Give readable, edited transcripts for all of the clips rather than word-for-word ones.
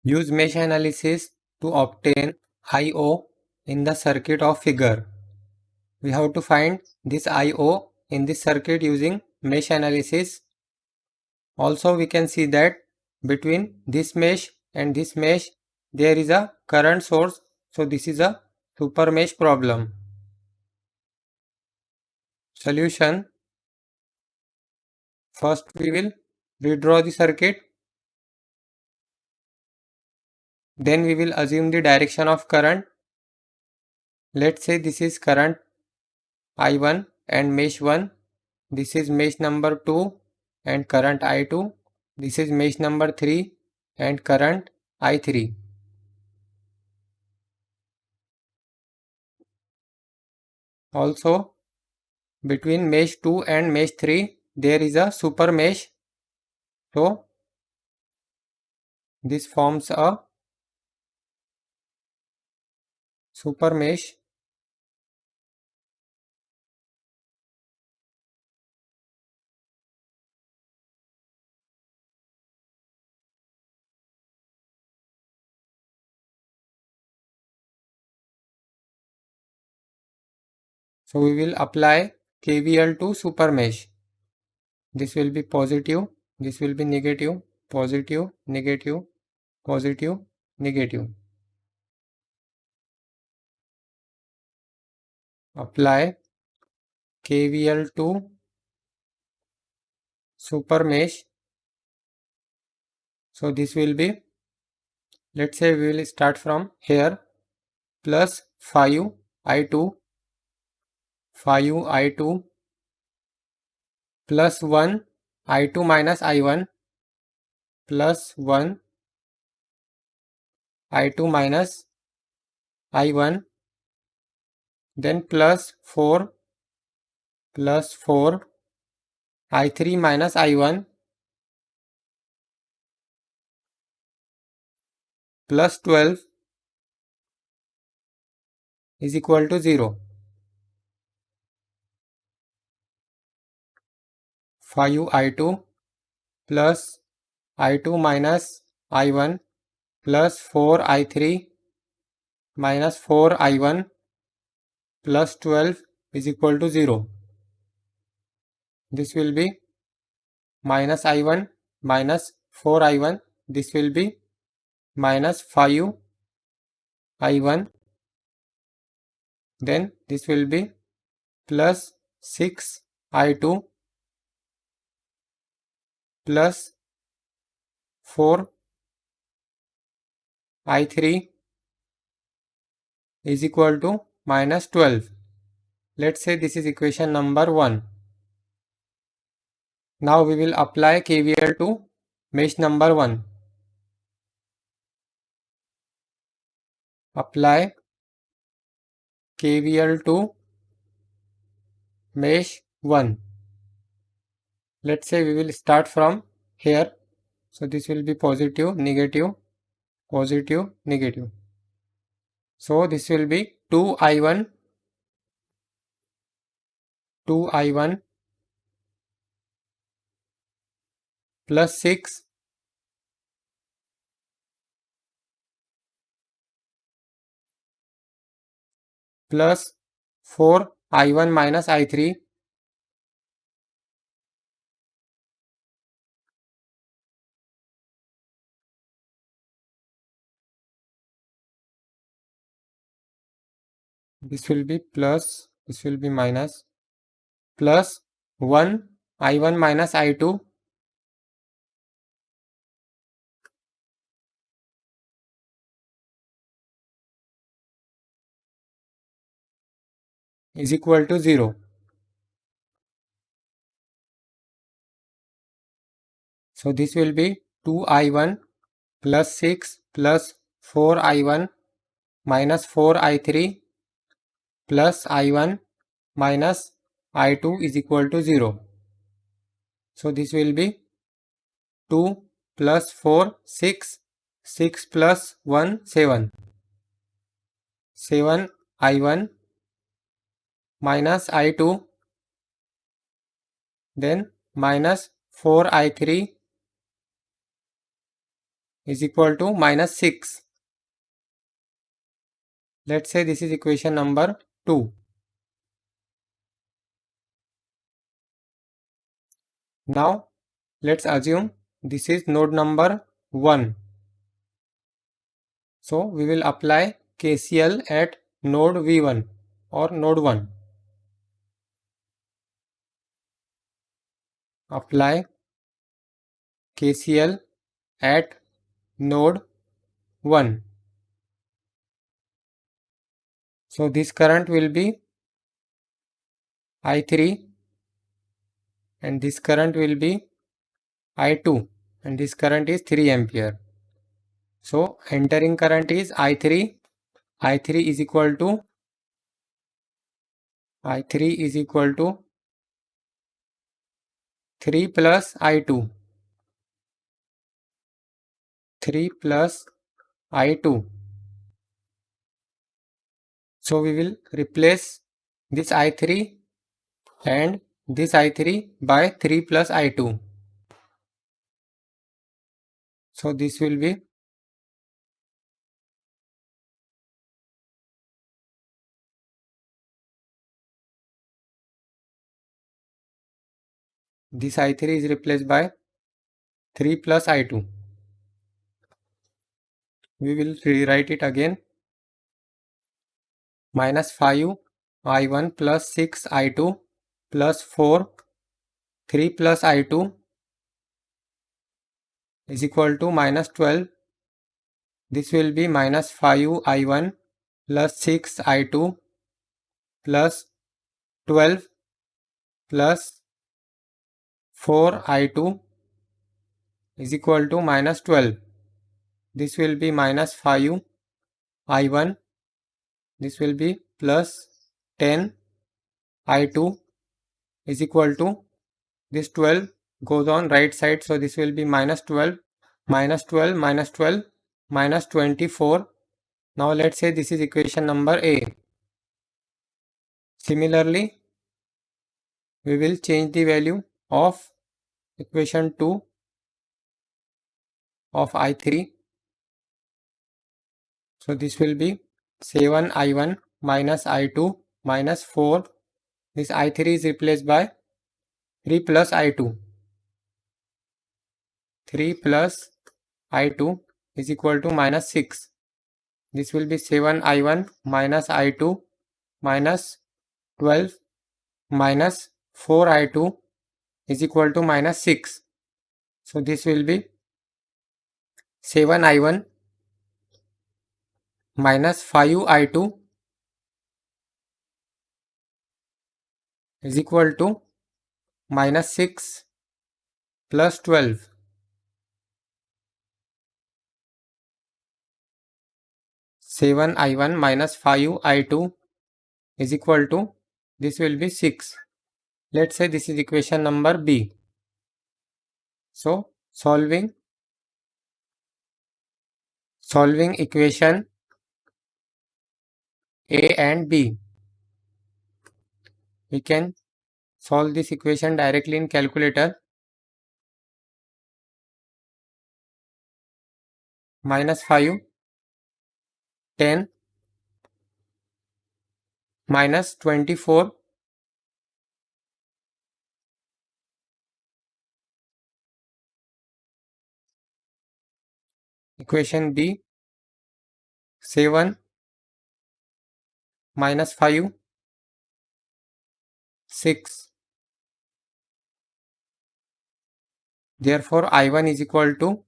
Use mesh analysis to obtain I/O in the circuit of figure. We have to find this I/O in this circuit using mesh analysis. Also we can see that between this mesh and this mesh there is a current source. So this is a super mesh problem. Solution. First we will redraw the circuit. Then we will assume the direction of current. Let's say this is current I1 and mesh 1. This is mesh number 2 and current I2. This is mesh number 3 and current I3. Also between mesh 2 and mesh 3 there is a super mesh. So this forms a super mesh. So we will apply KVL to super mesh. This will be positive, this will be negative, positive, negative, positive, negative. Apply KVL to super mesh. So this will be, let's say we will start from here, plus 5I2 plus 1 I2 minus I1 plus 1 I2 minus I1, then plus 4 I3 minus I1 plus 12 is equal to 0. 5I2 plus I2 minus I1 plus 4I3 minus 4I1 plus 12 is equal to 0. This will be minus I1 minus 4I1. This will be minus 5I1. Then this will be plus 6I2 plus 4I3 is equal to minus 12. Let's say this is equation number 1. Now we will apply KVL to mesh number 1. Apply KVL to mesh 1. Let's say we will start from here. So this will be positive, negative, positive, negative. So this will be 2I1 plus 6 plus 4I1 minus I3 this will be plus, this will be minus, plus 1 I1 minus I2 is equal to 0. So this will be 2I1 plus 6 plus 4I1 minus 4I3 plus I1 minus I2 is equal to 0. So this will be 2 plus 4, 6, 6 plus 1, 7. 7 I1 minus I2, then minus 4 I3 is equal to minus 6. Let's say this is equation number 2. Now let's assume this is node number 1. So we will apply KCL at node V1 or node 1. Apply KCL at node 1. So this current will be I3 and this current will be I2 and this current is 3 ampere. So entering current is I3. I3 is equal to 3 plus I2. 3 plus I2. So we will replace this I3 and this I3 by 3 plus I2. So this will be this I3 is replaced by 3 plus I2. We will rewrite it again. Minus 5 I1 plus 6 I2 plus 4 3 plus I2 is equal to minus 12. This will be minus 5 I1 plus 6 I2 plus 12 plus 4 I2 is equal to minus 12. This will be minus 5 I1. This will be plus 10 I2 is equal to this 12 goes on right side. So this will be minus 12, minus 12, minus 12, minus 24. Now let's say this is equation number A. Similarly, we will change the value of equation 2 of I3. So this will be 7 I1 minus I2 minus 4. This I3 is replaced by 3 plus I2. 3 plus I2 is equal to minus 6. This will be 7 I1 minus I2 minus 12 minus 4 I2 is equal to minus 6. So this will be 7 I1 minus 5 I2 is equal to minus 6 plus 12. 7 I1 minus 5 I2 is equal to, this will be 6. Let's say this is equation number B. So solving equation A and B, we can solve this equation directly in calculator. Minus 5, 10, minus 24, equation B, 7, minus 5, 6. Therefore, I1 is equal to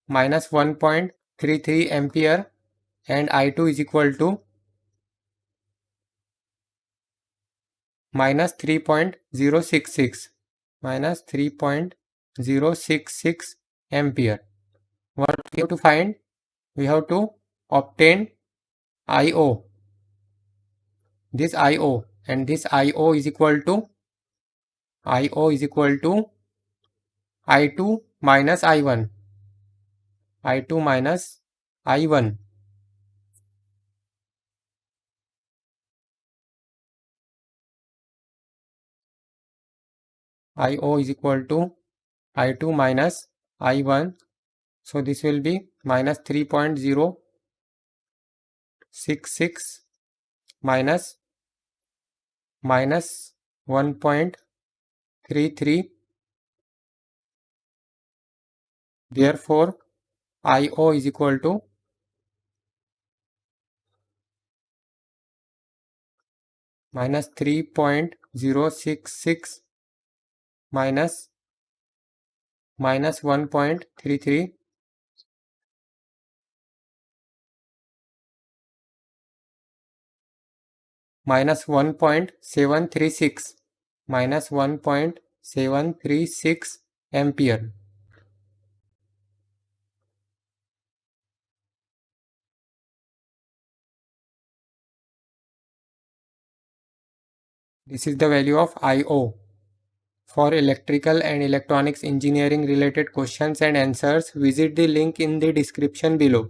minus 1.33 ampere and I2 is equal to minus 3.066 ampere. What we have to find? We have to obtain IO. This IO and this IO is equal to I2 minus I1. I2 minus I1. IO is equal to I2 minus I1. So this will be minus 3.066 minus 1.33. Therefore, IO is equal to minus 3.066 minus 1.33 minus 1.736 minus 1.736 ampere. This is the value of IO. For electrical and electronics engineering related questions and answers, visit the link in the description below.